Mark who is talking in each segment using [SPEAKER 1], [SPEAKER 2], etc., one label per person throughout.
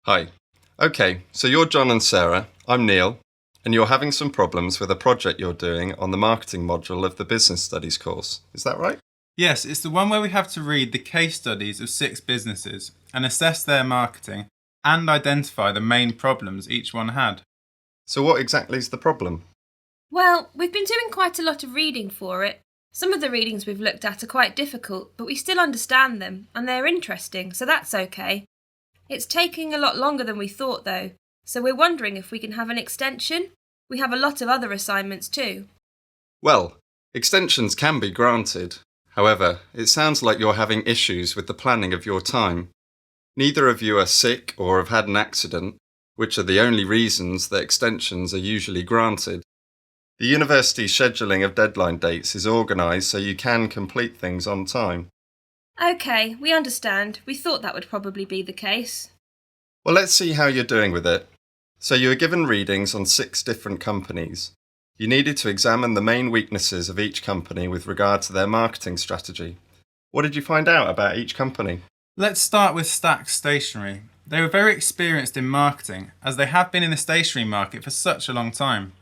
[SPEAKER 1] Hi. Okay, so you're John and Sarah. I'm Neil, and you're having some problems with a project you're doing on the marketing module of the business studies course. Is that right?
[SPEAKER 2] Yes, it's the one where we have to read the case studies of 6 businesses and assess their marketing and identify the main problems each one had.
[SPEAKER 1] So what exactly is the problem?
[SPEAKER 3] Well, we've been doing quite a lot of reading for it. Some of the readings we've looked at are quite difficult, but we still understand them and they're interesting, so that's okay. It's taking a lot longer than we thought though, so we're wondering if we can have an extension. We have a lot of other assignments too.
[SPEAKER 1] Well, extensions can be granted. However, it sounds like you're having issues with the planning of your time. Neither of you are sick or have had an accident, which are the only reasons that extensions are usually granted. The university's scheduling of deadline dates is organised so you can complete things on time.
[SPEAKER 3] Okay, we understand. We thought that would probably be the case.
[SPEAKER 1] Well, let's see how you're doing with it. So you were given readings on 6 different companies. You needed to examine the main weaknesses of each company with regard to their marketing strategy. What did you find out about each company?
[SPEAKER 2] Let's start with Stack Stationery. They were very experienced in marketing, as they have been in the stationery market for such a long time.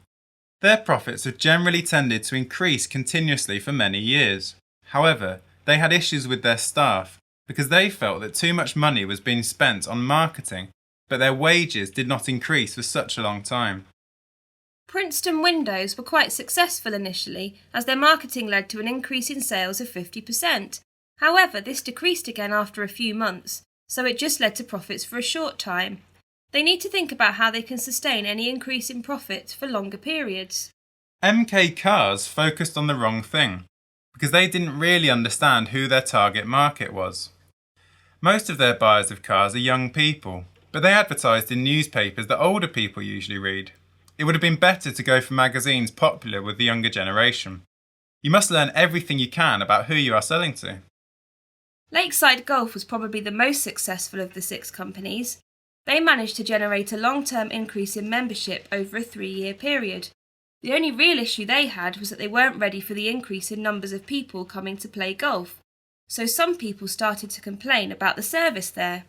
[SPEAKER 2] Their profits have generally tended to increase continuously for many years. However, they had issues with their staff because they felt that too much money was being spent on marketing, but their wages did not increase for such a long time.
[SPEAKER 3] Princeton Windows were quite successful initially, as their marketing led to an increase in sales of 50%. However, this decreased again after a few months, so it just led to profits for a short time. They need to think about how they can sustain any increase in profits for longer periods.
[SPEAKER 2] MK Cars focused on the wrong thing, because they didn't really understand who their target market was. Most of their buyers of cars are young people, but they advertised in newspapers that older people usually read. It would have been better to go for magazines popular with the younger generation. You must learn everything you can about who you are selling to.
[SPEAKER 3] Lakeside Golf was probably the most successful of the 6 companies. They managed to generate a long-term increase in membership over a 3-year period. The only real issue they had was that they weren't ready for the increase in numbers of people coming to play golf. So some people started to complain about the service there.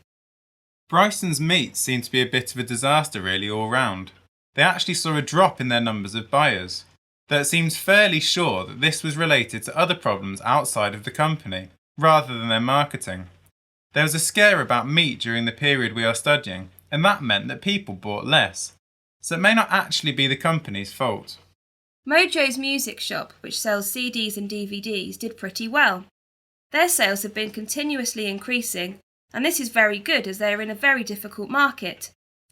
[SPEAKER 2] Bryson's Meat seemed to be a bit of a disaster really all round. They actually saw a drop in their numbers of buyers, though it seems fairly sure that this was related to other problems outside of the company, rather than their marketing. There was a scare about meat during the period we are studying, and that meant that people bought less. So it may not actually be the company's fault.
[SPEAKER 3] Mojo's Music Shop, which sells CDs and DVDs, did pretty well. Their sales have been continuously increasing, and this is very good as they are in a very difficult market.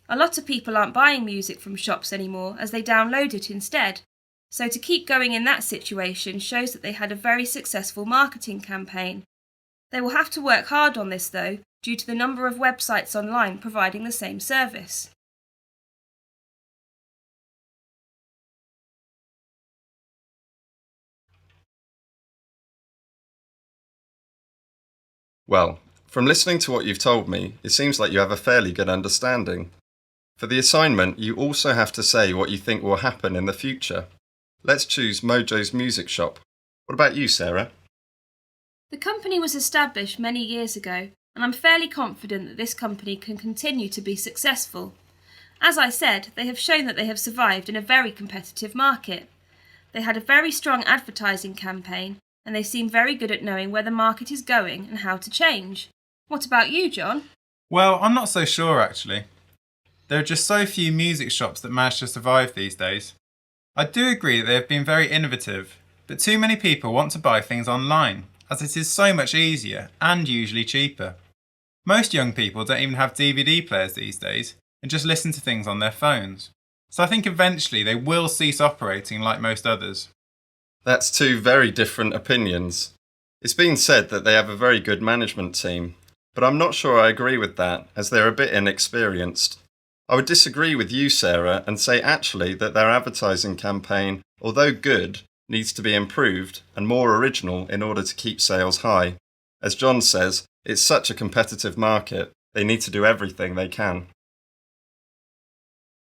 [SPEAKER 3] A lot of people aren't buying music from shops anymore as they download it instead. So to keep going in that situation shows that they had a very successful marketing campaign. They will have to work hard on this though, due to the number of websites online providing the same service.
[SPEAKER 1] Well, from listening to what you've told me, it seems like you have a fairly good understanding. For the assignment, you also have to say what you think will happen in the future. Let's choose Mojo's Music Shop. What about you, Sarah?
[SPEAKER 3] The company was established many years ago, and I'm fairly confident that this company can continue to be successful. As I said, they have shown that they have survived in a very competitive market. They had a very strong advertising campaign, and they seem very good at knowing where the market is going and how to change. What about you, John?
[SPEAKER 2] Well, I'm not so sure actually. There are just so few music shops that manage to survive these days. I do agree that they have been very innovative, but too many people want to buy things online, as it is so much easier and usually cheaper. Most young people don't even have DVD players these days and just listen to things on their phones. So I think eventually they will cease operating like most others.
[SPEAKER 1] That's 2 very different opinions. It's been said that they have a very good management team, but I'm not sure I agree with that, as they're a bit inexperienced. I would disagree with you, Sarah, and say actually that their advertising campaign, although good, needs to be improved and more original in order to keep sales high. As John says, it's such a competitive market, they need to do everything they can.